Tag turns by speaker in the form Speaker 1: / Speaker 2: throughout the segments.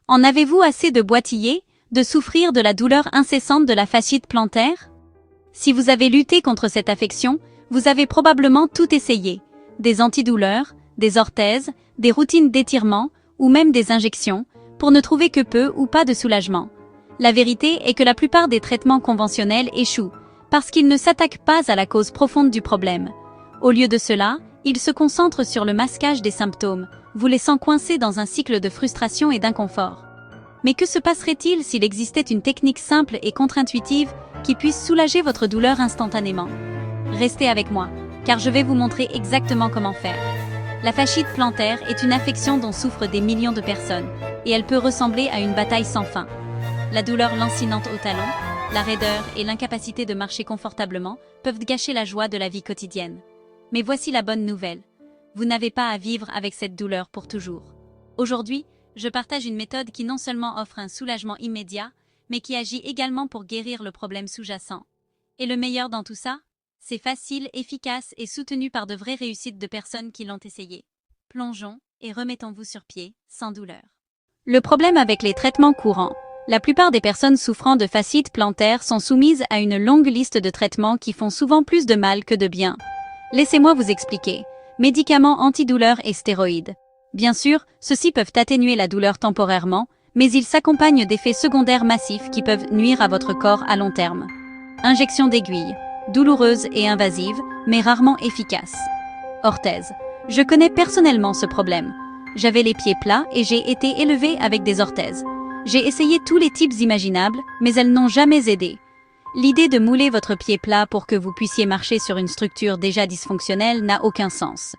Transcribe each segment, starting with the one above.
Speaker 1: En avez-vous assez de boitiller, de souffrir de la douleur incessante de la fasciite plantaire? Si vous avez lutté contre cette affection, vous avez probablement tout essayé. Des antidouleurs, des orthèses, des routines d'étirement ou même des injections, pour ne trouver que peu ou pas de soulagement. La vérité est que la plupart des traitements conventionnels échouent, parce qu'ils ne s'attaquent pas à la cause profonde du problème. Au lieu de cela, ils se concentrent sur le masquage des symptômes, vous laissant coincé dans un cycle de frustration et d'inconfort. Mais que se passerait-il s'il existait une technique simple et contre-intuitive qui puisse soulager votre douleur instantanément? Restez avec moi, car je vais vous montrer exactement comment faire. La fasciite plantaire est une affection dont souffrent des millions de personnes, et elle peut ressembler à une bataille sans fin. La douleur lancinante au talon, la raideur et l'incapacité de marcher confortablement peuvent gâcher la joie de la vie quotidienne. Mais voici la bonne nouvelle. Vous n'avez pas à vivre avec cette douleur pour toujours. Aujourd'hui, je partage une méthode qui non seulement offre un soulagement immédiat, mais qui agit également pour guérir le problème sous-jacent. Et le meilleur dans tout ça? C'est facile, efficace et soutenu par de vraies réussites de personnes qui l'ont essayé. Plongeons et remettons-vous sur pied, sans douleur. Le problème avec les traitements courants. La plupart des personnes souffrant de fasciite plantaire sont soumises à une longue liste de traitements qui font souvent plus de mal que de bien. Laissez-moi vous expliquer. Médicaments antidouleurs et stéroïdes. Bien sûr, ceux-ci peuvent atténuer la douleur temporairement, mais ils s'accompagnent d'effets secondaires massifs qui peuvent nuire à votre corps à long terme. Injection d'aiguilles. Douloureuse et invasive, mais rarement efficace. Orthèse. Je connais personnellement ce problème. J'avais les pieds plats et j'ai été élevée avec des orthèses. J'ai essayé tous les types imaginables, mais elles n'ont jamais aidé. L'idée de mouler votre pied plat pour que vous puissiez marcher sur une structure déjà dysfonctionnelle n'a aucun sens.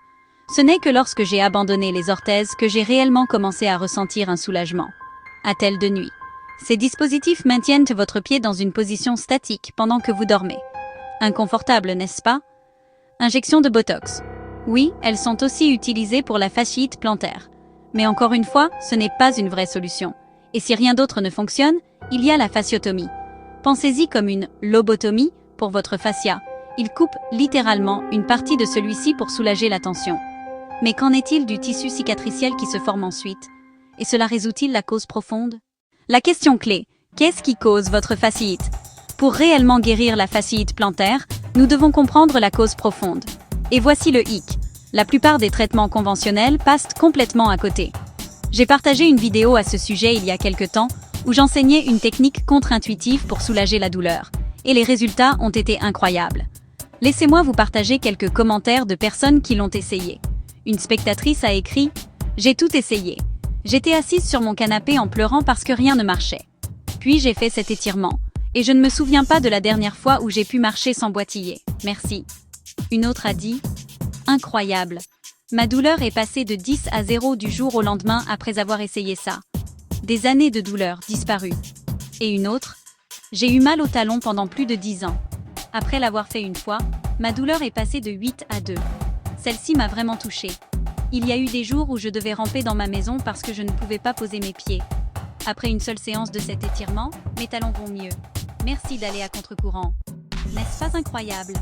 Speaker 1: Ce n'est que lorsque j'ai abandonné les orthèses que j'ai réellement commencé à ressentir un soulagement. Attelle de nuit. Ces dispositifs maintiennent votre pied dans une position statique pendant que vous dormez. Inconfortable, n'est-ce pas? Injection de Botox. Oui, elles sont aussi utilisées pour la fasciite plantaire. Mais encore une fois, ce n'est pas une vraie solution. Et si rien d'autre ne fonctionne, il y a la fasciotomie. Pensez-y comme une lobotomie pour votre fascia. Il coupe littéralement une partie de celui-ci pour soulager la tension. Mais qu'en est-il du tissu cicatriciel qui se forme ensuite? Et cela résout-il la cause profonde? La question clé, qu'est-ce qui cause votre fasciite? Pour réellement guérir la fasciite plantaire, nous devons comprendre la cause profonde. Et voici le hic. La plupart des traitements conventionnels passent complètement à côté. J'ai partagé une vidéo à ce sujet il y a quelque temps où j'enseignais une technique contre-intuitive pour soulager la douleur. Et les résultats ont été incroyables. Laissez-moi vous partager quelques commentaires de personnes qui l'ont essayé. Une spectatrice a écrit « J'ai tout essayé. J'étais assise sur mon canapé en pleurant parce que rien ne marchait. Puis j'ai fait cet étirement. Et je ne me souviens pas de la dernière fois où j'ai pu marcher sans boitiller. Merci. » Une autre a dit « Incroyable. Ma douleur est passée de 10 à 0 du jour au lendemain après avoir essayé ça. Des années de douleur disparues. » Et une autre « J'ai eu mal au talon pendant plus de 10 ans. Après l'avoir fait une fois, ma douleur est passée de 8 à 2. Celle-ci m'a vraiment touchée. Il y a eu des jours où je devais ramper dans ma maison parce que je ne pouvais pas poser mes pieds. Après une seule séance de cet étirement, mes talons vont mieux. Merci d'aller à contre-courant. N'est-ce pas incroyable?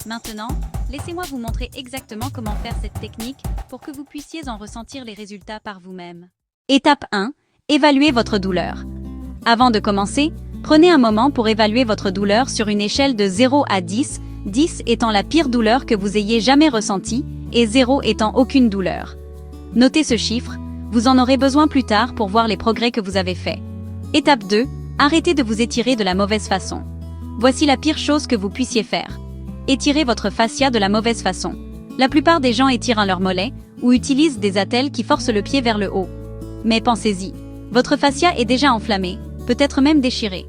Speaker 1: Maintenant, laissez-moi vous montrer exactement comment faire cette technique pour que vous puissiez en ressentir les résultats par vous-même. Étape 1. Évaluez votre douleur. Avant de commencer, prenez un moment pour évaluer votre douleur sur une échelle de 0 à 10, 10 étant la pire douleur que vous ayez jamais ressentie et 0 étant aucune douleur. Notez ce chiffre, vous en aurez besoin plus tard pour voir les progrès que vous avez faits. Étape 2. Arrêtez de vous étirer de la mauvaise façon. Voici la pire chose que vous puissiez faire. Étirez votre fascia de la mauvaise façon. La plupart des gens étirent leur mollet ou utilisent des attelles qui forcent le pied vers le haut. Mais pensez-y, votre fascia est déjà enflammée, peut-être même déchirée.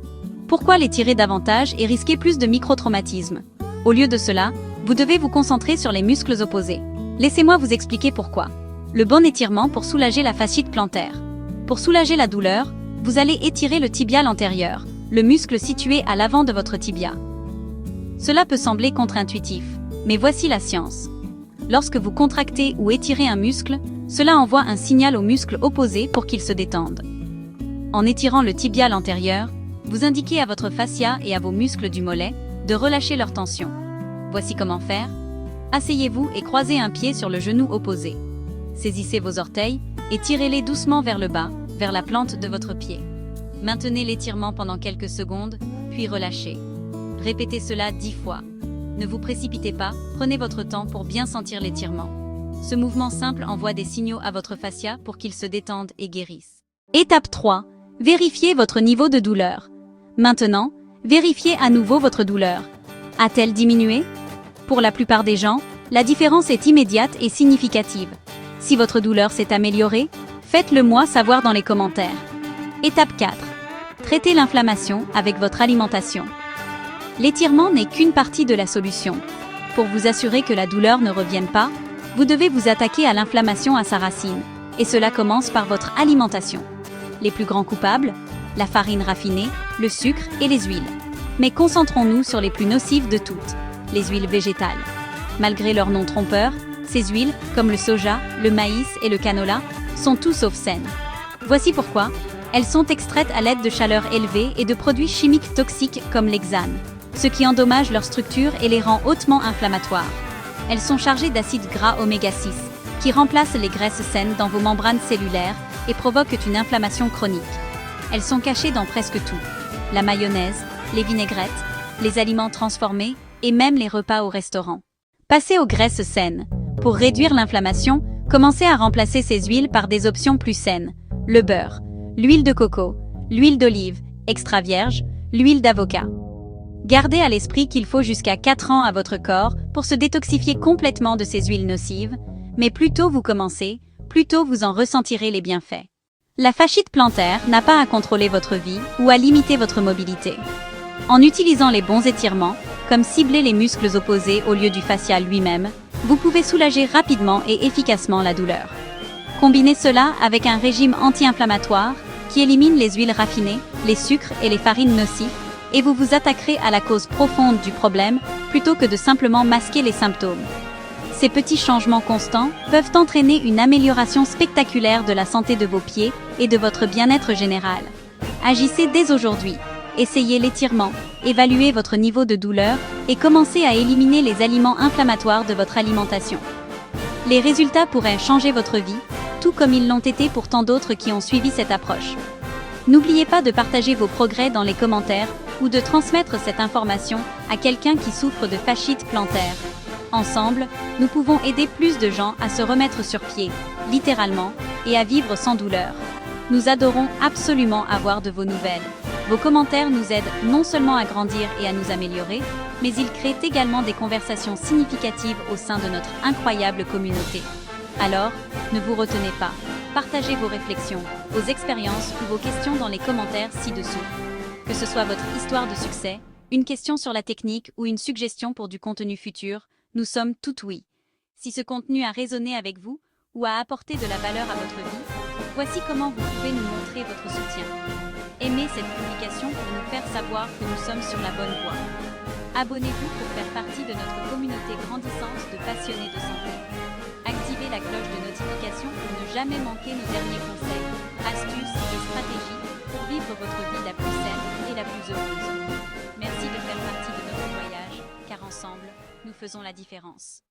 Speaker 1: Pourquoi l'étirer davantage et risquer plus de micro-traumatismes? Au lieu de cela, vous devez vous concentrer sur les muscles opposés. Laissez-moi vous expliquer pourquoi. Le bon étirement pour soulager la fasciite plantaire. Pour soulager la douleur, vous allez étirer le tibial antérieur, le muscle situé à l'avant de votre tibia. Cela peut sembler contre-intuitif, mais voici la science. Lorsque vous contractez ou étirez un muscle, cela envoie un signal au muscle opposé pour qu'il se détende. En étirant le tibial antérieur, vous indiquez à votre fascia et à vos muscles du mollet de relâcher leur tension. Voici comment faire. Asseyez-vous et croisez un pied sur le genou opposé. Saisissez vos orteils et tirez-les doucement vers le bas, vers la plante de votre pied. Maintenez l'étirement pendant quelques secondes, puis relâchez. Répétez cela 10 fois. Ne vous précipitez pas, prenez votre temps pour bien sentir l'étirement. Ce mouvement simple envoie des signaux à votre fascia pour qu'il se détende et guérisse. Étape 3. Vérifiez votre niveau de douleur. Maintenant, vérifiez à nouveau votre douleur. A-t-elle diminué? Pour la plupart des gens, la différence est immédiate et significative. Si votre douleur s'est améliorée, faites-le moi savoir dans les commentaires. Étape 4. Traitez l'inflammation avec votre alimentation. L'étirement n'est qu'une partie de la solution. Pour vous assurer que la douleur ne revienne pas, vous devez vous attaquer à l'inflammation à sa racine, et cela commence par votre alimentation. Les plus grands coupables, la farine raffinée, le sucre et les huiles. Mais concentrons-nous sur les plus nocives de toutes, les huiles végétales. Malgré leur nom trompeur, ces huiles, comme le soja, le maïs et le canola, sont tout sauf saines. Voici pourquoi. Elles sont extraites à l'aide de chaleur élevée et de produits chimiques toxiques comme l'hexane, ce qui endommage leur structure et les rend hautement inflammatoires. Elles sont chargées d'acides gras oméga 6, qui remplacent les graisses saines dans vos membranes cellulaires et provoquent une inflammation chronique. Elles sont cachées dans presque tout: la mayonnaise, les vinaigrettes, les aliments transformés et même les repas au restaurant. Passez aux graisses saines. Pour réduire l'inflammation, commencez à remplacer ces huiles par des options plus saines: le beurre, l'huile de coco, l'huile d'olive, extra vierge, l'huile d'avocat. Gardez à l'esprit qu'il faut jusqu'à 4 ans à votre corps pour se détoxifier complètement de ces huiles nocives, mais plus tôt vous commencez, plus tôt vous en ressentirez les bienfaits. La fasciite plantaire n'a pas à contrôler votre vie ou à limiter votre mobilité. En utilisant les bons étirements, comme cibler les muscles opposés au lieu du fascia lui-même, vous pouvez soulager rapidement et efficacement la douleur. Combinez cela avec un régime anti-inflammatoire qui élimine les huiles raffinées, les sucres et les farines nocives, et vous vous attaquerez à la cause profonde du problème plutôt que de simplement masquer les symptômes. Ces petits changements constants peuvent entraîner une amélioration spectaculaire de la santé de vos pieds et de votre bien-être général. Agissez dès aujourd'hui. Essayez l'étirement, évaluez votre niveau de douleur et commencez à éliminer les aliments inflammatoires de votre alimentation. Les résultats pourraient changer votre vie, tout comme ils l'ont été pour tant d'autres qui ont suivi cette approche. N'oubliez pas de partager vos progrès dans les commentaires ou de transmettre cette information à quelqu'un qui souffre de fasciite plantaire. Ensemble, nous pouvons aider plus de gens à se remettre sur pied, littéralement, et à vivre sans douleur. Nous adorons absolument avoir de vos nouvelles. Vos commentaires nous aident non seulement à grandir et à nous améliorer, mais ils créent également des conversations significatives au sein de notre incroyable communauté. Alors, ne vous retenez pas. Partagez vos réflexions, vos expériences ou vos questions dans les commentaires ci-dessous. Que ce soit votre histoire de succès, une question sur la technique ou une suggestion pour du contenu futur, nous sommes tout oui. Si ce contenu a résonné avec vous ou a apporté de la valeur à votre vie, voici comment vous pouvez nous montrer votre soutien. Aimez cette publication pour nous faire savoir que nous sommes sur la bonne voie. Abonnez-vous pour faire partie de notre communauté grandissante de passionnés de santé. Activez la cloche de notification pour ne jamais manquer nos derniers conseils, astuces et stratégies pour vivre votre vie la plus saine et la plus heureuse. Merci de faire partie de notre voyage, car ensemble, nous faisons la différence.